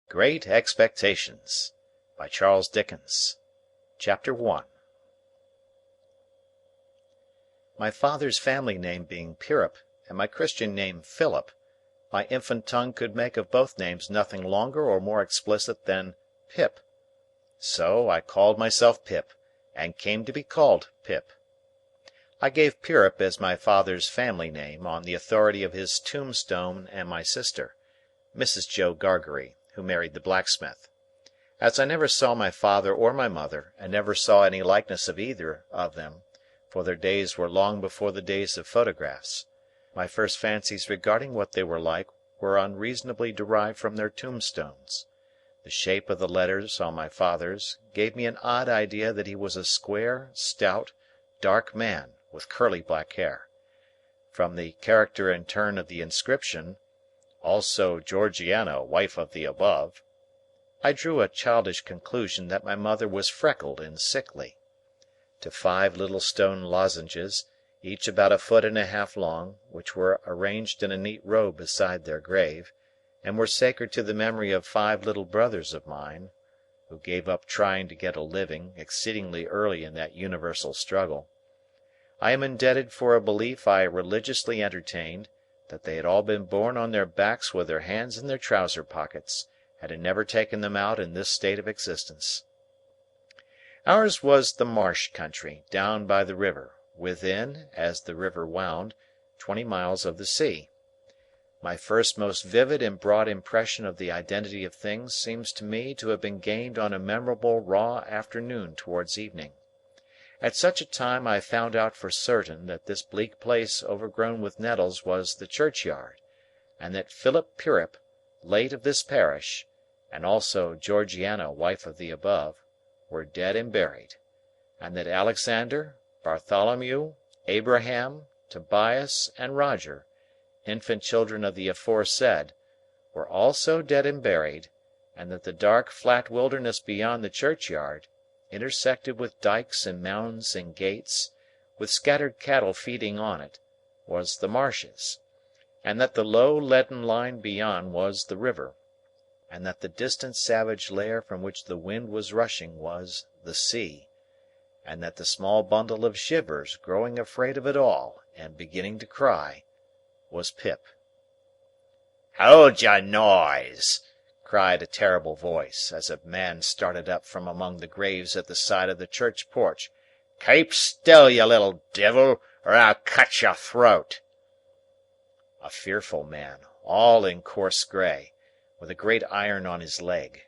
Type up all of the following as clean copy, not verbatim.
Great Expectations by Charles Dickens. Chapter 1. My father's family name being Pirrip, and my Christian name Philip, my infant tongue could make of both names nothing longer or more explicit than Pip. So I called myself Pip, and came to be called Pip. I gave Pirrip as my father's family name on the authority of his tombstone and my sister, Mrs. Joe Gargery, who married the blacksmith. As I never saw my father or my mother, and never saw any likeness of either of them, for their days were long before the days of photographs, my first fancies regarding what they were like were unreasonably derived from their tombstones. The shape of the letters on my father's gave me an odd idea that he was a square, stout, dark man, with curly black hair. From the character and turn of the inscription, "Also Georgiana, wife of the above," I drew a childish conclusion that my mother was freckled and sickly. To 5 little stone lozenges, each about 1.5 feet long, which were arranged in a neat row beside their grave, and were sacred to the memory of 5 little brothers of mine, who gave up trying to get a living exceedingly early in that universal struggle, I am indebted for a belief I religiously entertained, that they had all been born on their backs with their hands in their trouser pockets, and had never taken them out in this state of existence. Ours was the marsh country, down by the river, within, as the river wound, 20 miles of the sea. My first most vivid and broad impression of the identity of things seems to me to have been gained on a memorable raw afternoon towards evening. At such a time I found out for certain that this bleak place overgrown with nettles was the churchyard, and that Philip Pirrip, late of this parish, and also Georgiana, wife of the above, were dead and buried, and that Alexander, Bartholomew, Abraham, Tobias, and Roger, infant children of the aforesaid, were also dead and buried, and that the dark flat wilderness beyond the churchyard, intersected with dikes and mounds and gates, with scattered cattle feeding on it, was the marshes, and that the low leaden line beyond was the river, and that the distant savage lair from which the wind was rushing was the sea, and that the small bundle of shivers growing afraid of it all and beginning to cry was Pip. "Hold your noise!" cried a terrible voice, as a man started up from among the graves at the side of the church porch. "Keep still, you little divil, or I'll cut your throat!" A fearful man, all in coarse grey, with a great iron on his leg.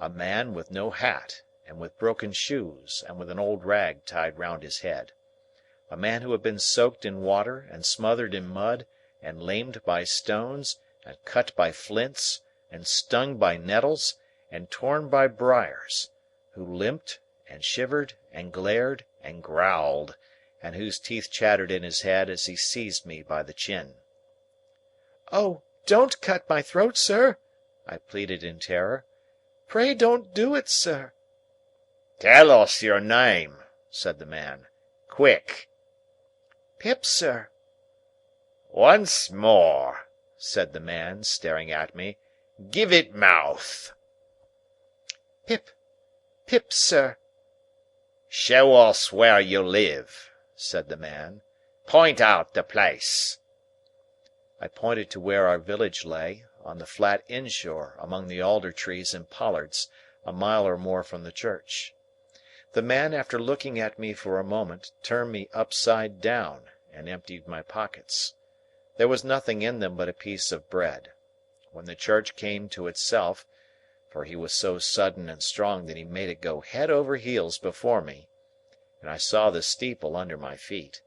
A man with no hat, and with broken shoes, and with an old rag tied round his head. A man who had been soaked in water, and smothered in mud, and lamed by stones, and cut by flints, and stung by nettles, and torn by briars, who limped, and shivered, and glared, and growled, and whose teeth chattered in his head as he seized me by the chin. "Oh, don't cut my throat, sir!" I pleaded in terror. "Pray don't do it, sir!" "Tell us your name," said the man. "Quick!" "Pip, sir." "Once more," said the man, staring at me. "Give it mouth." "Pip. Pip, sir." "Show us where you live," said the man. "Point out the place." I pointed to where our village lay, on the flat inshore among the alder trees and pollards, a mile or more from the church. The man, after looking at me for a moment, turned me upside down, and emptied my pockets. There was nothing in them but a piece of bread. When the church came to itself, for he was so sudden and strong that he made it go head over heels before me, and I saw the steeple under my feet.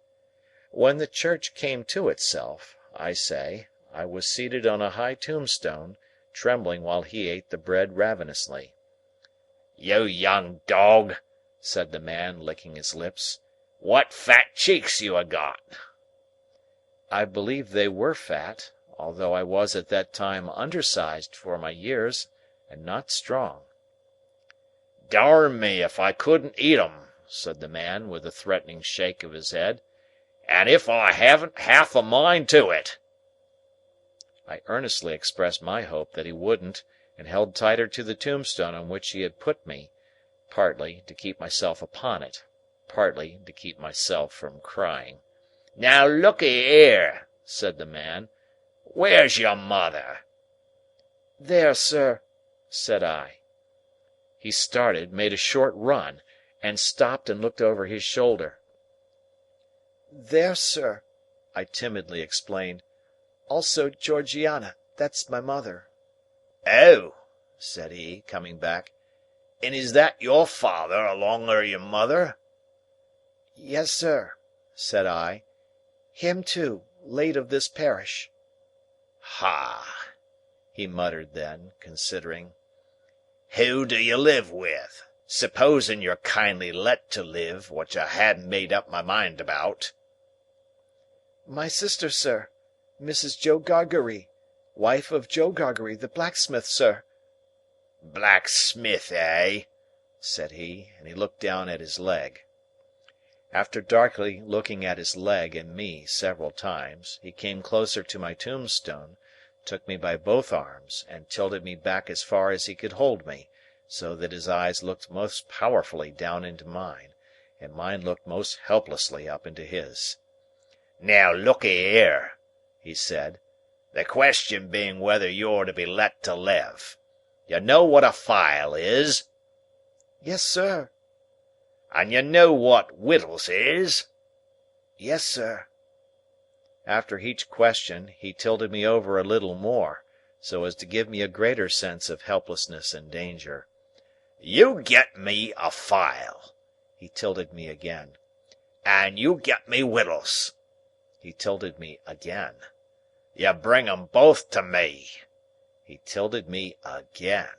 When the church came to itself, I say, I was seated on a high tombstone, trembling while he ate the bread ravenously. "You young dog," said the man, licking his lips, "what fat cheeks you ha' got!" I believe they were fat, although I was at that time undersized for my years, and not strong. "Darn me if I couldn't eat 'em," said the man, with a threatening shake of his head, "and if I haven't half a mind to it." I earnestly expressed my hope that he wouldn't, and held tighter to the tombstone on which he had put me, partly to keep myself upon it, partly to keep myself from crying. "Now look'ee here," said the man. "Where's your mother?" "There, sir," said I. He started, made a short run, and stopped and looked over his shoulder. "There, sir," I timidly explained. "Also Georgiana. That's my mother." "Oh!" said he, coming back. "And is that your father along o' your mother?" "Yes, sir," said I. "Him too, late of this parish." "Ha!" he muttered then, considering. "Who do you live with? Supposing you're kindly let to live, which I hadn't made up my mind about." "My sister, sir. Mrs. Joe Gargery. Wife of Joe Gargery, the blacksmith, sir." "Blacksmith, eh?" said he, and he looked down at his leg. After darkly looking at his leg and me several times, he came closer to my tombstone, took me by both arms, and tilted me back as far as he could hold me, so that his eyes looked most powerfully down into mine, and mine looked most helplessly up into his. "Now look'ee here," he said, "the question being whether you're to be let to live. You know what a file is?" "Yes, sir." "And you know what wittles is?" "Yes, sir." After each question, he tilted me over a little more, so as to give me a greater sense of helplessness and danger. "You get me a file." He tilted me again. "And you get me wittles." He tilted me again. "You bring 'em both to me." He tilted me again.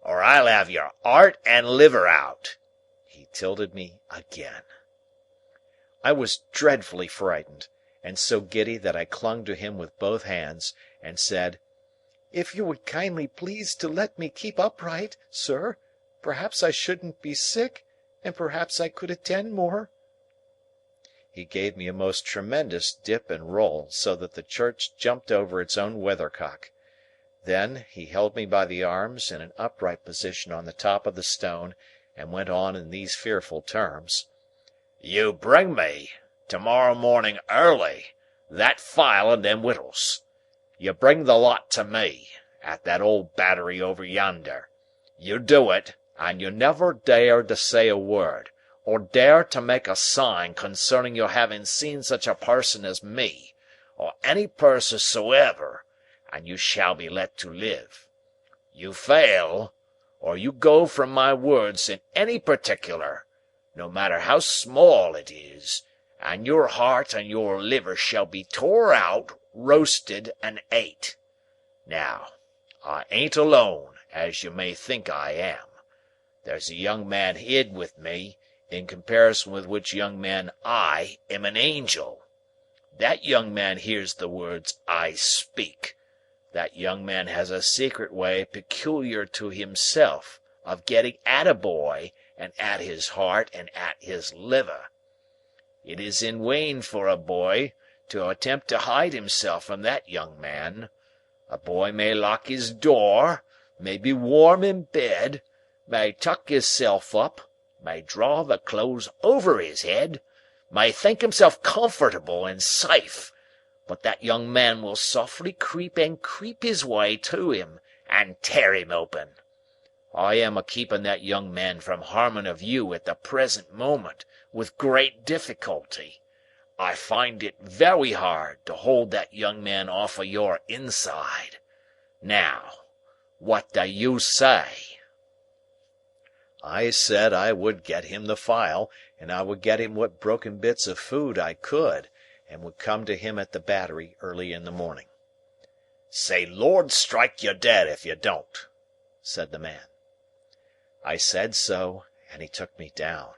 "Or I'll have your 'art and liver out." He tilted me again. I was dreadfully frightened, and so giddy that I clung to him with both hands, and said, "If you would kindly please to let me keep upright, sir, perhaps I shouldn't be sick, and perhaps I could attend more." He gave me a most tremendous dip and roll, so that the church jumped over its own weathercock. Then, he held me by the arms in an upright position on the top of the stone, and went on in these fearful terms. "You bring me, to-morrow morning early, that file and them wittles. You bring the lot to me, at that old battery over yonder. You do it, and you never dare to say a word, or dare to make a sign concerning your having seen such a person as me, or any person soever, and you shall be let to live. You fail, or you go from my words in any particular, no matter how small it is, and your heart and your liver shall be tore out, roasted, and ate. Now, I ain't alone, as you may think I am. There's a young man hid with me, in comparison with which young man I am an angel. That young man hears the words I speak. That young man has a secret way peculiar to himself of getting at a boy, and at his heart, and at his liver. It is in vain for a boy to attempt to hide himself from that young man. A boy may lock his door, may be warm in bed, may tuck hisself up, may draw the clothes over his head, may think himself comfortable and safe, but that young man will softly creep his way to him, and tear him open. I am a keeping that young man from harming of you at the present moment, with great difficulty. I find it very hard to hold that young man off of your inside. Now, what do you say?" I said I would get him the file, and I would get him what broken bits of food I could, and would come to him at the battery early in the morning. "Say Lord strike you dead if you don't," said the man. I said so, and he took me down.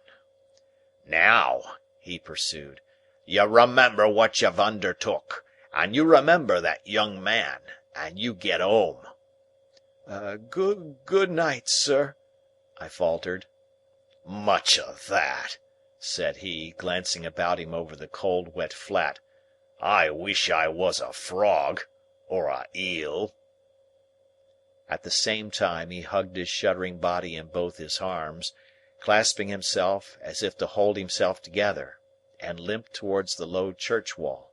"Now," he pursued, "you remember what you've undertook, and you remember that young man, and you get home." Good night, sir," I faltered. "Much of that," said he, glancing about him over the cold wet flat. "I wish I was a frog, or a eel." At the same time he hugged his shuddering body in both his arms, clasping himself as if to hold himself together, and limped towards the low church wall.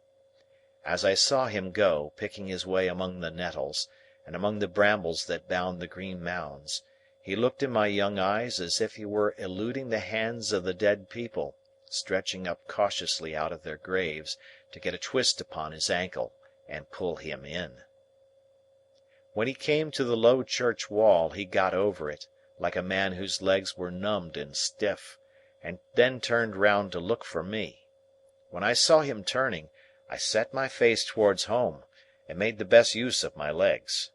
As I saw him go, picking his way among the nettles, and among the brambles that bound the green mounds, he looked in my young eyes as if he were eluding the hands of the dead people, stretching up cautiously out of their graves to get a twist upon his ankle and pull him in. When he came to the low church wall, he got over it, like a man whose legs were numbed and stiff, and then turned round to look for me. When I saw him turning, I set my face towards home, and made the best use of my legs.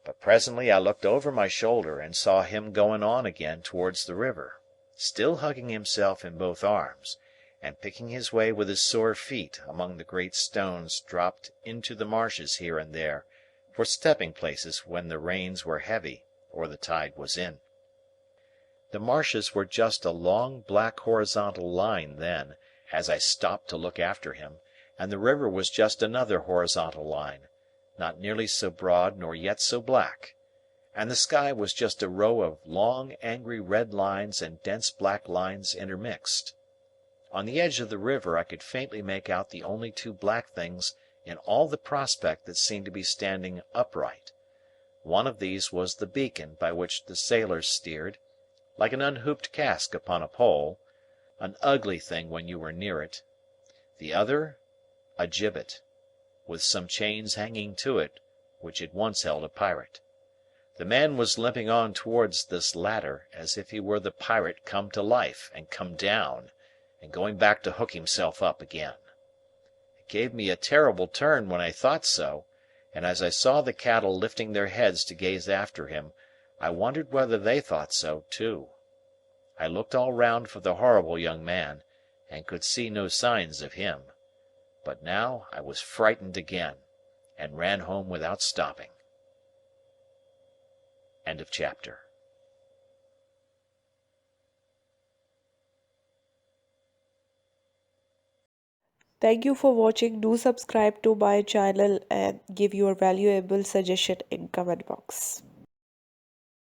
But presently I looked over my shoulder, and saw him going on again towards the river, still hugging himself in both arms, and picking his way with his sore feet among the great stones dropped into the marshes here and there, for stepping places when the rains were heavy or the tide was in. The marshes were just a long black horizontal line then, as I stopped to look after him, and the river was just another horizontal line, not nearly so broad nor yet so black, and the sky was just a row of long angry red lines and dense black lines intermixed. On the edge of the river I could faintly make out the only two black things in all the prospect that seemed to be standing upright. One of these was the beacon by which the sailors steered, like an unhooped cask upon a pole, an ugly thing when you were near it; the other, a gibbet, with some chains hanging to it which had once held a pirate. The man was limping on towards this latter, as if he were the pirate come to life and come down, and going back to hook himself up again. It gave me a terrible turn when I thought so, and as I saw the cattle lifting their heads to gaze after him, I wondered whether they thought so too. I looked all round for the horrible young man, and could see no signs of him. But now I was frightened again, and ran home without stopping. End of chapter. Thank you for watching. Do subscribe to my channel and give your valuable suggestion in comment box.